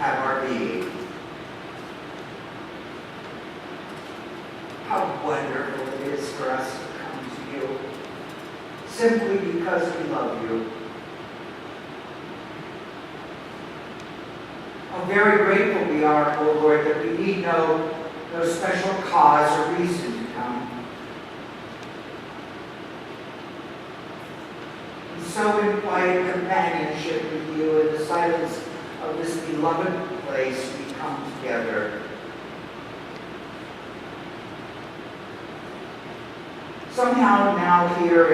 have our being. How wonderful it is for us to come to you, simply because we love you. How very grateful we are, O Lord, that we need no special cause or reason to come. And so in quiet companionship with you in the silence of this beloved place, we come together. Somehow now here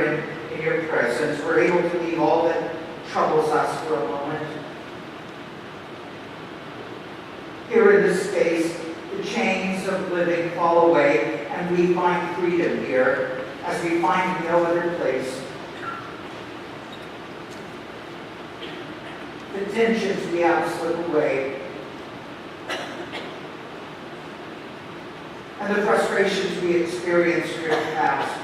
in your presence, we're able to leave all that troubles us for a moment. Here in this space, the chains of living fall away, and we find freedom here, as we find no other place. The tensions we have slip away, and the frustrations we experienced in the past.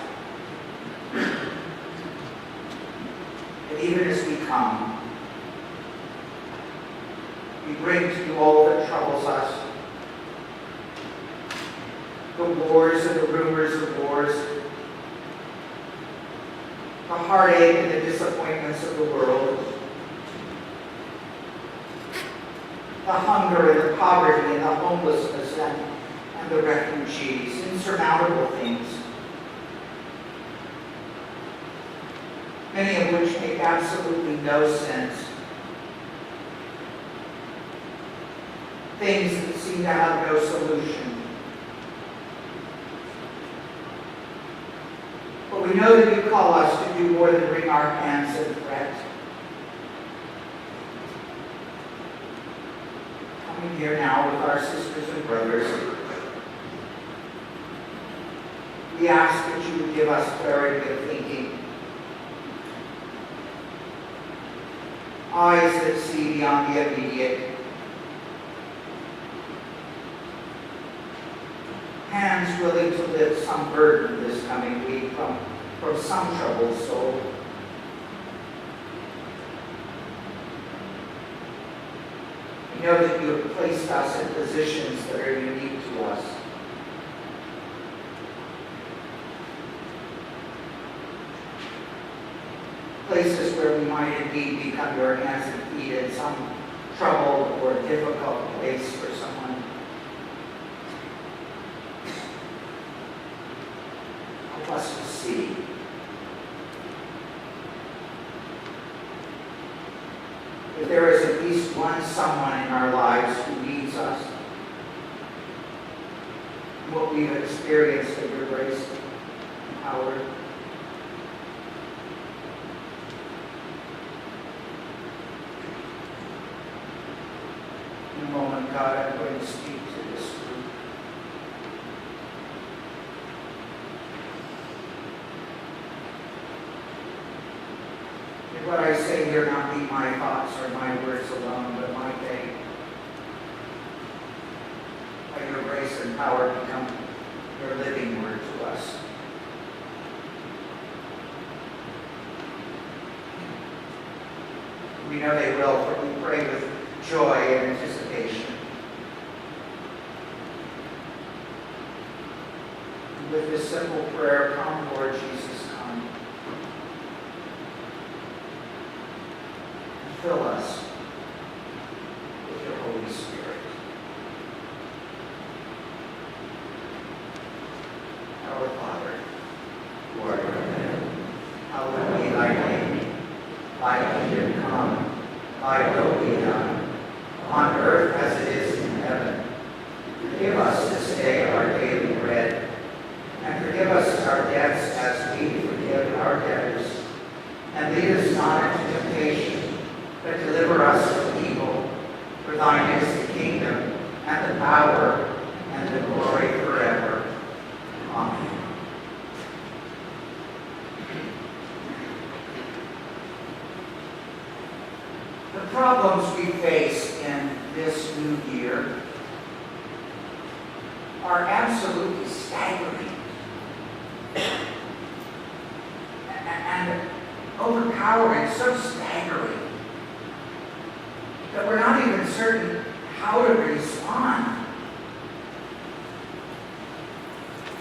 And even as we come, we bring to you all that troubles us. The wars and the rumors of wars, the heartache and the disappointments of the world, the hunger and the poverty and the homelessness and the refugees, insurmountable things, many of which make absolutely no sense. Things that seem to have no solution. But we know that you call us to do more than wring our hands and fret. Coming here now with our sisters and brothers, we ask that you would give us clarity of thinking, eyes that see beyond the immediate, hands willing to lift some burden this coming week from some troubled soul. We know that you have placed us in positions that are unique to us. Places where we might indeed become your hands and feet in some troubled or difficult place for someone. Help us to see. If there is at least one someone in our lives who needs us, what we've experienced of your grace and power. In a moment, God, I'm going to speak to this group. May what I say here not be my thoughts or my words alone, but my faith. By your grace and power become your living word to us. We know they will, for we pray with joy and anticipation. And with this simple prayer, come, Lord Jesus, come. And fill us with your Holy Spirit. Our Father, who art in heaven, hallowed be thy name. Thy kingdom come, thy will be done, on earth as it is in heaven. Give us this day our daily bread, and forgive us our debts as we forgive our debtors. And lead us not into temptation, but deliver us from evil. For thine is the kingdom, and the power, and the glory forever. Amen. The problems we face in this new year are absolutely staggering and overpowering, so staggering that we're not even certain how to respond.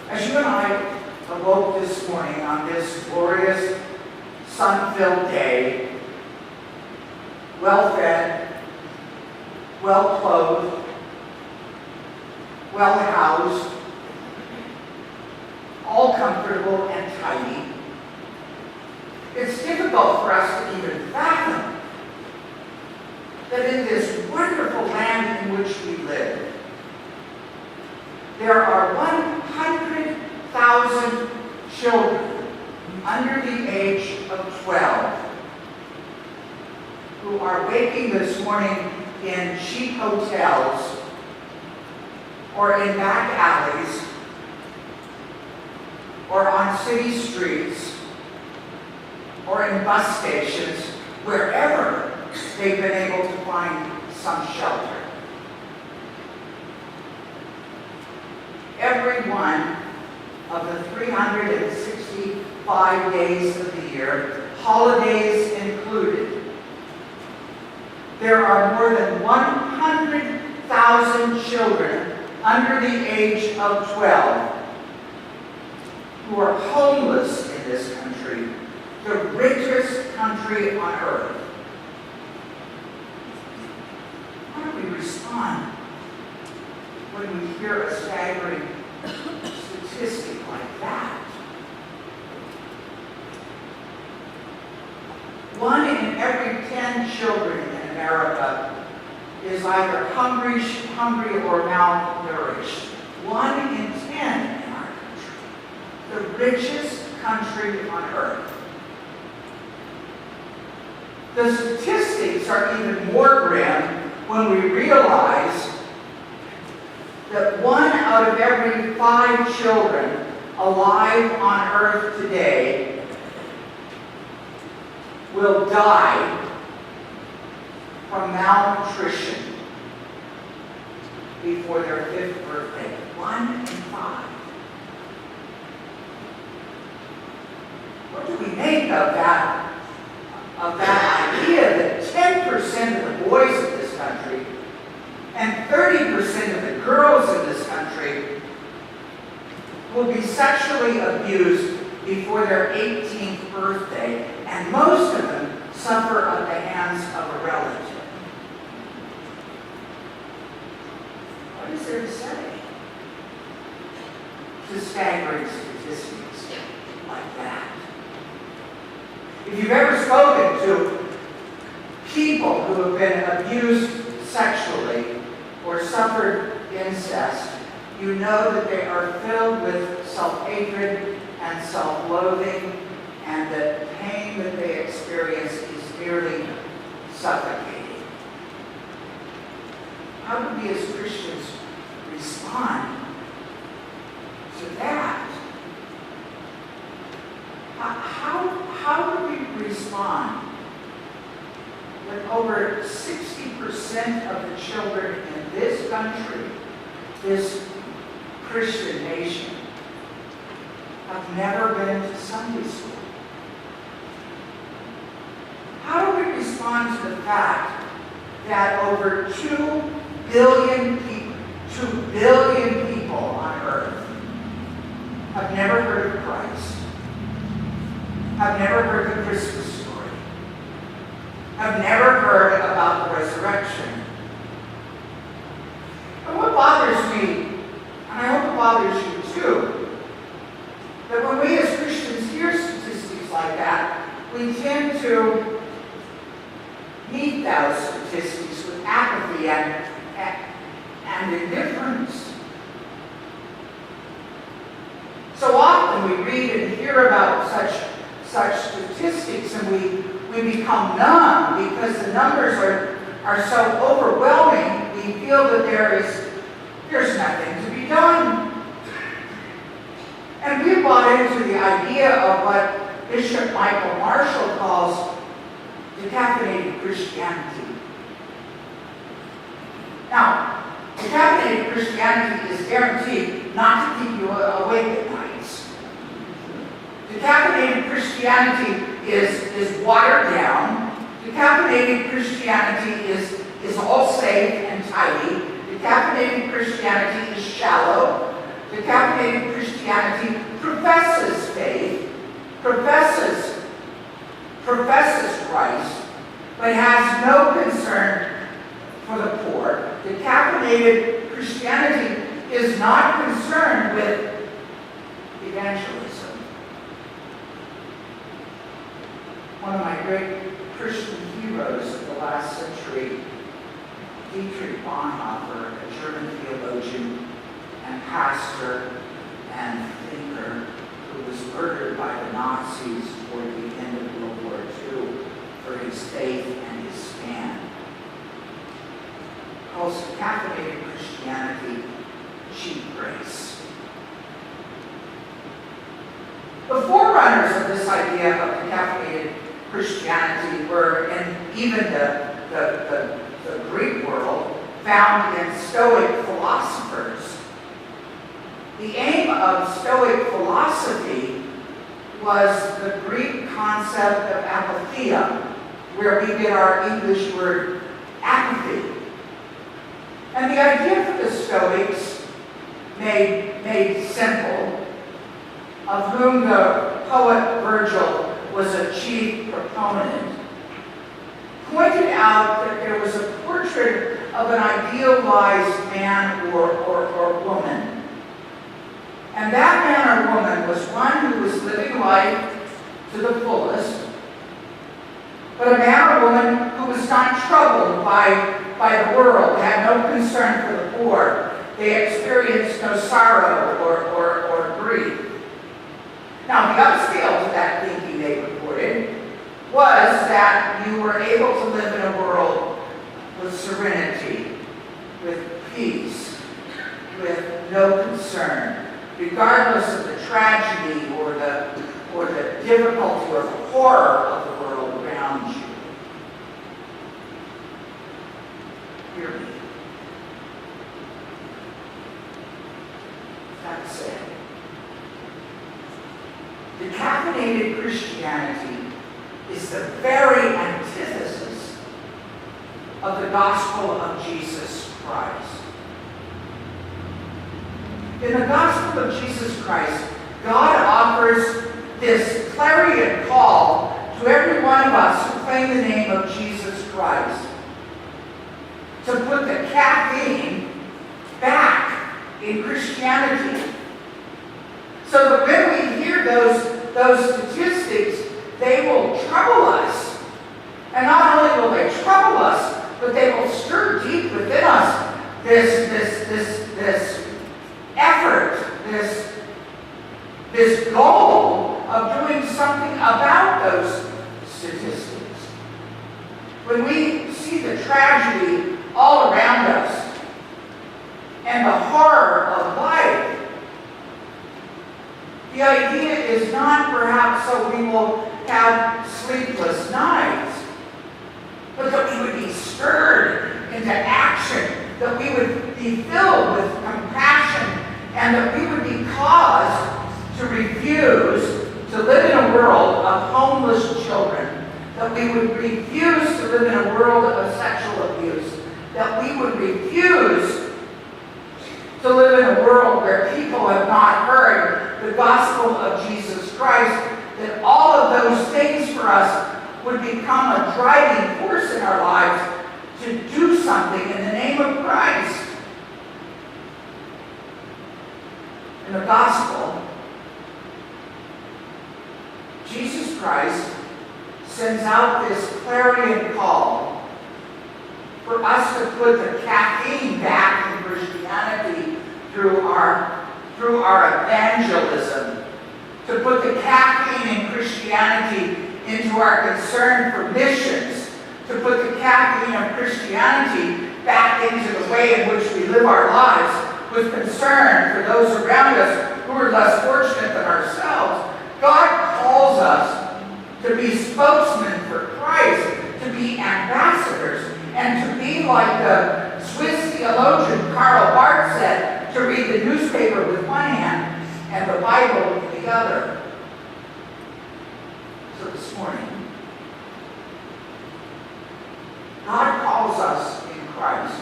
As you and I awoke this morning on this glorious, sun-filled day, well-fed, well-clothed, well-housed, all comfortable and tidy, it's difficult for us to even fathom that in this wonderful land in which we live, there are 100,000 children under the age of 12 who are waking this morning in cheap hotels or in back alleys or on city streets or in bus stations, wherever they've been able to find some shelter. Every one of the 365 days of the year, holidays included, there are more than 100,000 children under the age of 12 who are homeless in this country, the richest country on earth. How do we respond when we hear a staggering statistic like that? 1 in every 10 children in America is either hungry or malnourished. 1 in 10 in our country. The richest country on earth. The statistics are even more grim when we realize that 1 out of every 5 children alive on earth today will die from malnutrition before their 5th birthday. 1 in 5. What do we make of that idea that 10% of the boys in this country and 30% of the girls in this country will be sexually abused before their 18th birthday, and most of them suffer at the hands of a relative? What is there to say to staggering statistics like that? If you've ever spoken to people who have been abused sexually or suffered incest, you know that they are filled with self-hatred and self-loathing, and the pain that they experience is nearly suffocating. How do we as Christians respond to that? How do we respond when over 60% of the children in this country, this Christian nation, have never been to Sunday school? How do we respond to the fact that over 2 billion people on earth have never heard of Christ, have never heard the Christmas story, have never heard about the resurrection? And what bothers me, and I hope it bothers you too, that when we as Christians hear statistics like that, we tend to meet those statistics with apathy and indifference. So often we read and hear about such statistics, and we become numb because the numbers are so overwhelming. We feel that there's nothing to be done. And we bought into the idea of what Bishop Michael Marshall calls decaffeinated Christianity. Now, decaffeinated Christianity is guaranteed not to keep you awake at nights. Decaffeinated Christianity is watered down. Decaffeinated Christianity is all safe and tidy. Decaffeinated Christianity is shallow. Decaffeinated Christianity professes faith, professes Christ, but has no concern for the poor. Decaffeinated Christianity is not concerned with evangelism. One of my great Christian heroes of the last century, Dietrich Bonhoeffer, a German theologian and pastor and thinker who was murdered by the Nazis toward the end of World War II for his faith and his stand, calls decaffeinated Christianity cheap grace. The forerunners of this idea of decaffeinated Christianity were in even the Greek world found in Stoic philosophers. The aim of Stoic philosophy was the Greek concept of apatheia, where we get our English word apathy. And the idea for the Stoics, made simple, of whom the poet Virgil was a chief proponent, pointed out that there was a portrait of an idealized man or woman. And that man or woman was one who was living life to the fullest, but a man or woman who was not troubled by the world, had no concern for the poor. They experienced no sorrow or grief. Now, the upscale to that thinking, they reported, was that you were able to live in a world with serenity, with peace, with no concern, regardless of the tragedy or the difficulty or the horror of the world around you. Hear me. That said, decaffeinated Christianity is the very antithesis of the gospel of Jesus Christ. In the gospel of Jesus Christ, God offers this clarion call to every one of us who claim the name of Jesus Christ to put the caffeine back in Christianity. So that when we hear those statistics, they will trouble us. And not only will they trouble us, but they will stir deep within us this effort, this goal of doing something about those statistics. When we see the tragedy all around us and the horror of life, the idea is not perhaps so we will have sleepless nights, but that we would be stirred into action, that we would be filled with compassion, and that we would be caused to refuse to live in a world of homeless children, that we would refuse to live in a world of sexual abuse, that we would refuse to live in a world where people have not heard the gospel of Jesus Christ, that all of those things for us would become a driving force in our lives to do something in the name of Christ. In the gospel, Jesus Christ sends out this clarion call for us to put the caffeine back in Christianity through our evangelism, to put the caffeine in Christianity into our concern for missions, to put the caffeine of Christianity back into the way in which we live our lives with concern for those around us who are less fortunate than ourselves. God calls us to be spokesmen for Christ, to be ambassadors, and to be like the Swiss theologian Karl Barth said, to read the newspaper with one hand and the Bible with the other. So this morning, God calls us in Christ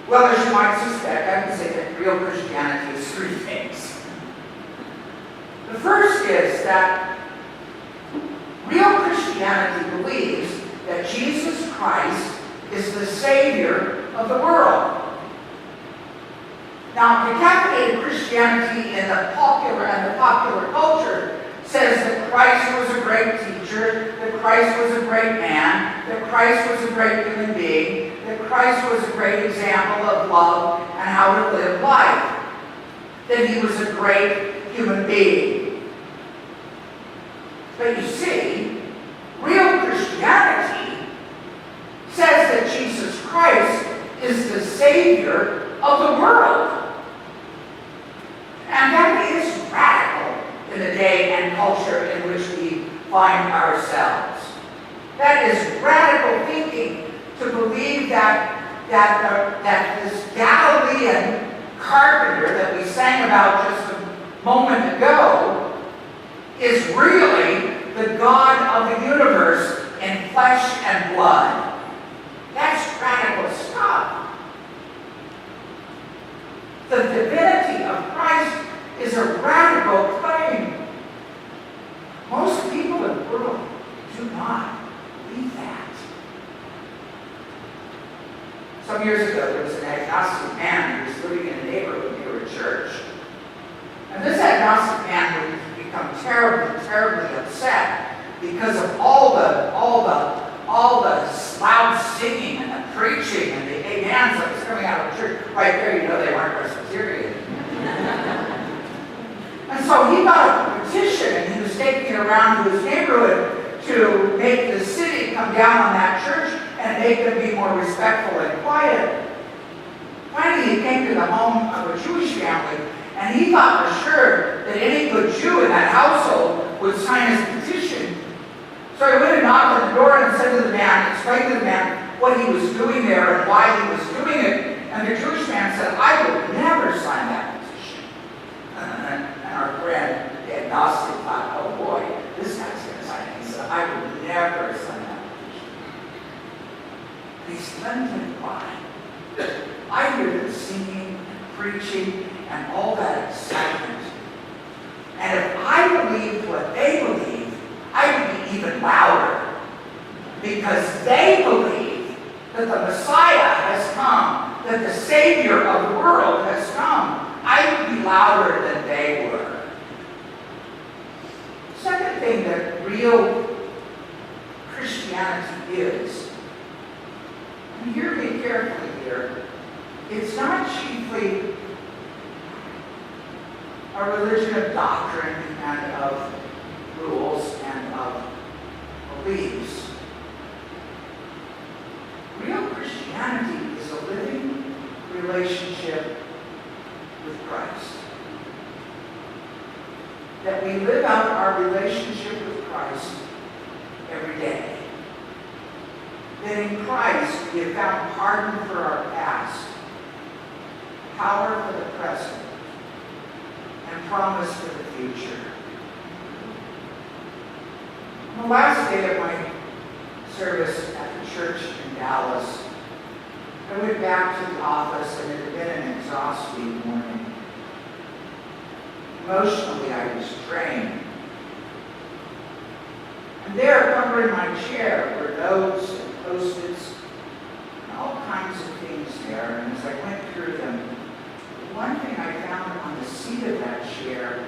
Well, as you might suspect, I can say that real Christianity is three things. The first is that real Christianity believes that Jesus Christ is the Savior of the world. Now, decaffeinated Christianity in the popular culture says that Christ was a great teacher, that Christ was a great man, that Christ was a great human being, that Christ was a great example of love and how to live life, that he was a great human being. But you see, real Christianity says that Jesus Christ is the Savior of the world. And that is radical in the day and culture in which we find ourselves. That is radical thinking to believe that this Galilean carpenter that we sang about just a moment ago is really the God of the universe in flesh and blood. That's radical stuff. The divinity of Christ is a radical claim. Most people in the world do not believe that. Some years ago, there was an agnostic man who was living in a neighborhood near a church. And this agnostic man would become terribly, terribly upset because of all the loud singing and the preaching and the amens that was coming out of the church. Right there, you know they weren't Presbyterian. And so he got a petition, and he was taking it around to his neighborhood to make the city come down on that church and make them be more respectful and quiet. Finally, he came to the home of a Jewish family, and he thought for sure that any good Jew in that household would sign his petition. So he went and knocked on the door and said to the man, explained to the man what he was doing there and why he was doing it. And the Jewish man said, I would never sign that petition. And our friend, the agnostic, thought, oh boy, this guy's going to sign it. He said, I would never sign that petition. And he said, let me why. I hear the singing and preaching and all that excitement. And if I believed what they believe, I would be even louder. Because they believe that the Messiah has come, that the Savior of the world has come. I would be louder than they were. Second thing that real Christianity is, and hear me carefully here, it's not chiefly a religion of doctrine and of rules and of beliefs. Real Christianity is a living relationship with Christ. That we live out our relationship with Christ every day. That in Christ we have found pardon for our past, power for the present, and promise for the future. On the last day of my service at the church in Dallas, I went back to the office, and it had been an exhausting morning. Emotionally, I was drained. And there, covering my chair, were notes and Post-its and all kinds of things there. And as I went through them, one thing I found on the seat of that chair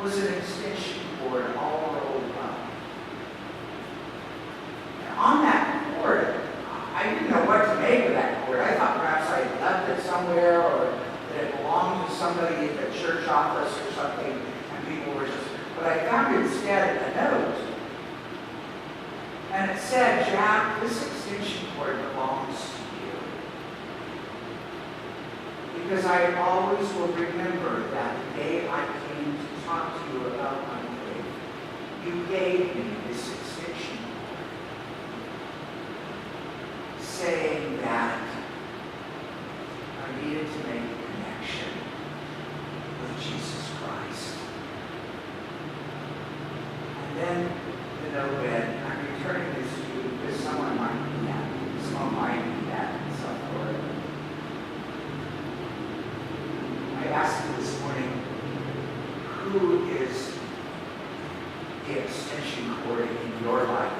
was an extension cord all rolled up. And on that cord, I didn't know what to make of that cord. I thought perhaps I had left it somewhere, or that it belonged to somebody at the church office or something, and people were just... But I found instead a note. And it said, Jack, this extension cord belongs to you. Because I always will remember that the day I came to talk to you about my faith, you gave me this extension cord, saying that I needed to make a connection with Jesus Christ. And then the note read, I'm returning this to you because someone might need that. Someone might need that. So who is the extension cord in your life?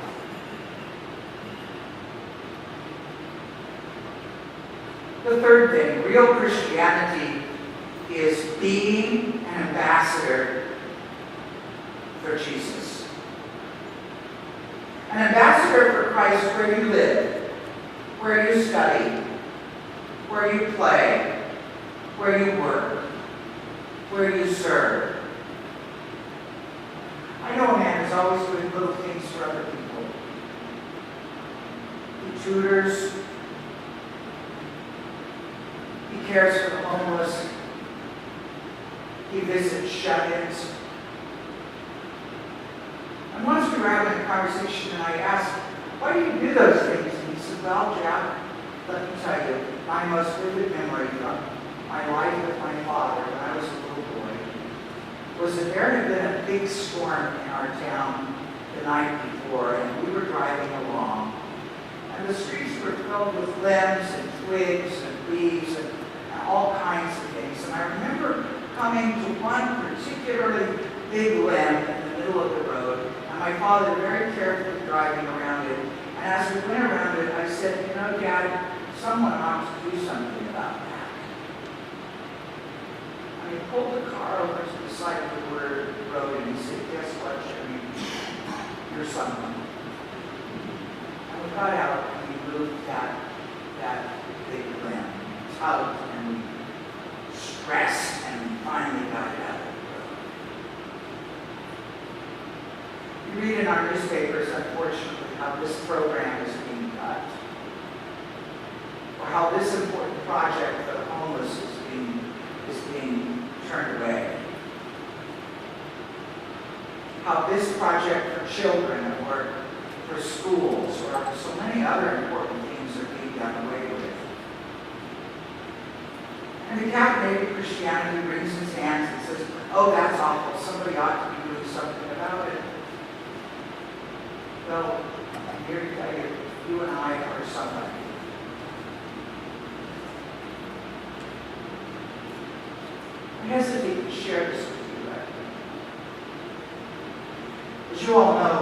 The third thing, real Christianity is being an ambassador for Jesus. An ambassador for Christ where you live, where you study, where you play, where you work, where you serve. I know a man who's always doing little things for other people. He tutors. He cares for the homeless. He visits shut-ins. And once we were having a conversation and I asked, why do you do those things? And he said, well, Jack, let me tell you, my most vivid memory of my life with my father when I was a little boy was that there had been a big storm in our town the night before, and we were driving along. And the streets were filled with limbs and twigs and leaves and all kinds of things. And I remember coming to one particularly big limb in the middle of the road, and my father very carefully driving around it. And as we went around it, I said, you know, Dad, someone ought to do something about that. And he pulled the car over to the side of the road and he said, guess what, Jimmy? You're someone. And we got out and we moved that big limb, tugged and we stressed and we finally got it out of the road. You read in our newspapers, unfortunately, how this program is being cut, or how this important project for the homeless is being turned away, how this project for children or for schools or so many other important things are being done away with. And decaffeinated Christianity wrings its hands and says, oh, that's awful, somebody ought to be doing something about it. Well, I'm here to tell you, you and I are somebody. I hesitate to share this with you, but as you all know,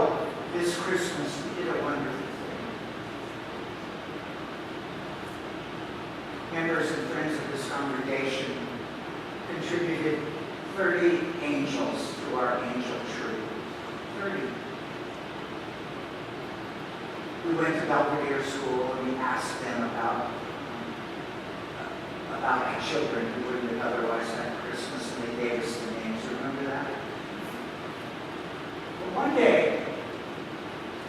this Christmas we did a wonderful thing. Members and friends of this congregation contributed 30 angels to our angel tree. 30. We went to Belvedere School and we asked them about the children who wouldn't have otherwise had Christmas, and they gave us the names. Remember that? But one day,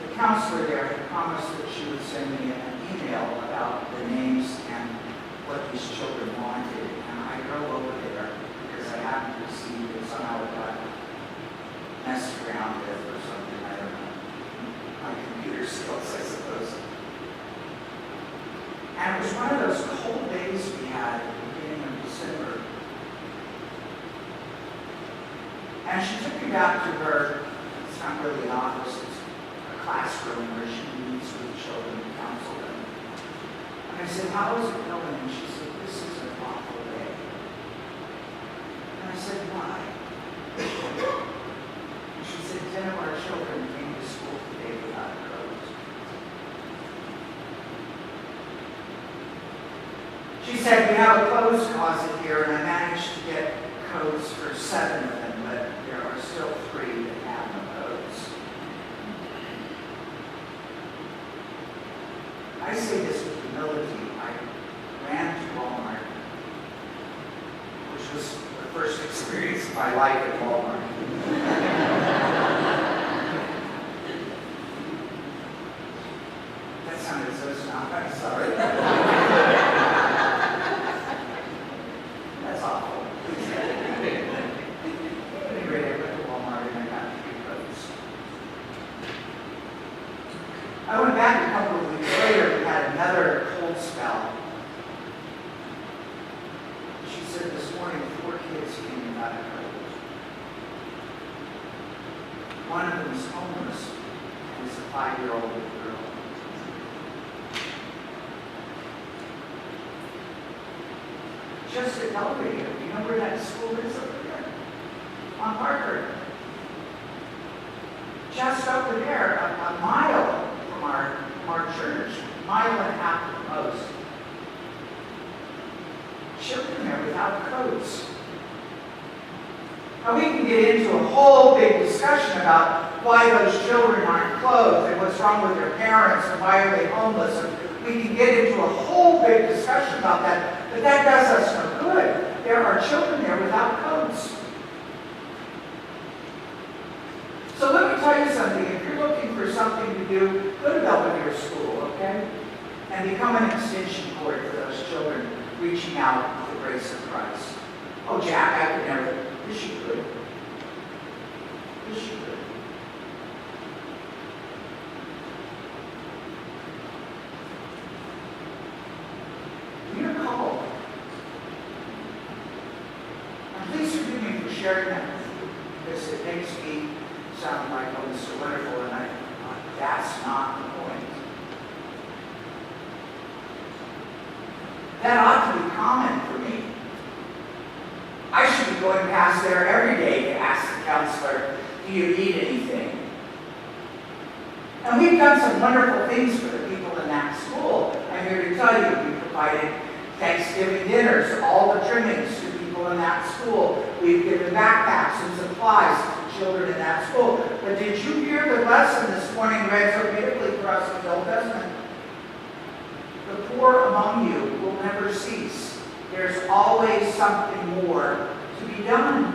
the counselor there had promised that she would send me an email about the names and what these children wanted. And I drove over there because I happened to see that somehow it got messed around with or something. I don't know. My computer skills, I suppose. And it was one of those cold days we had at the beginning of December. And she took me back to her, it's not really an office, it's a classroom where she meets with children and counsel them. And I said, how is it going? And she said, this is an awful day. And I said, why? And she said, 10 of our children came to school today without coats. She said, we have a clothes closet here, and I managed to get coats for 7 of them, but there are still 3 that have no coats. I say this with humility. I ran to Walmart, which was the first experience of my life at Walmart. That sounded so snobby. I'm sorry. I went back a couple of weeks later, we had another cold spell. She said this morning 4 kids came without a coat. One of them is homeless and is a 5-year-old girl. Just at Belvedere, you know where that school is over there? on Parker. Just over there, a mile from our church, a mile and a half at the most. Children there without coats. Now we can get into a whole big discussion about why those children aren't clothed and what's wrong with their parents and why are they homeless. And we can get into a whole big discussion about that, but that does us no good. There are children there without coats. So let me tell you something. If you're looking for something to do, go to Belvedere School, okay? And become an extension cord for those children reaching out with the grace of Christ. Oh, Jack, I could never. Yes, you could. Yes, you could. You're called. And please forgive me for sharing that with you, because it makes me sound like, oh, Mr. Wonderful, and that's not the point. That ought to be common for me. I should be going past there every day to ask the counselor, do you need anything? And we've done some wonderful things for the people in that school. I'm here to tell you, we provided Thanksgiving dinners, all the trimmings to people in that school. We've given backpacks and supplies to children in that school. But did you hear the lesson this morning read so beautifully for us in the Old Testament? The poor among you will never cease. There's always something more to be done.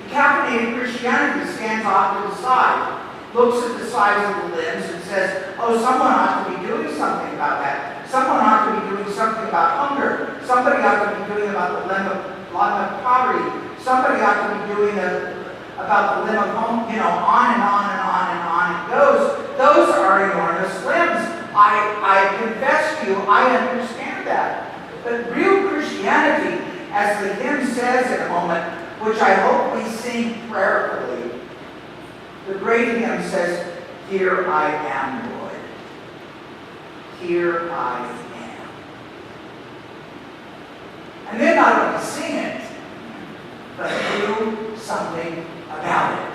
Decaffeinated Christianity stands off to the side, looks at the size of the limbs and says, oh, someone ought to be doing something about that. Someone ought to be doing something about hunger. Somebody ought to be doing about the limb of poverty. Somebody ought to be doing about the limb of home, on and on and on and on it goes. Those are enormous limbs. I confess to you, I understand that. But real Christianity, as the hymn says in a moment, which I hope we sing prayerfully, the great hymn says, here I am, Lord. Here I am. And then not only sing it, but do something about it.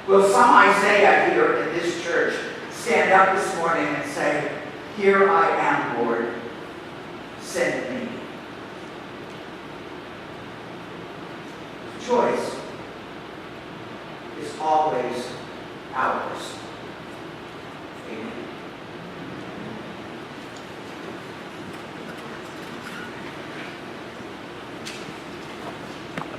Will some Isaiah here in this church stand up this morning and say, here I am, Lord, send me? The choice is always ours.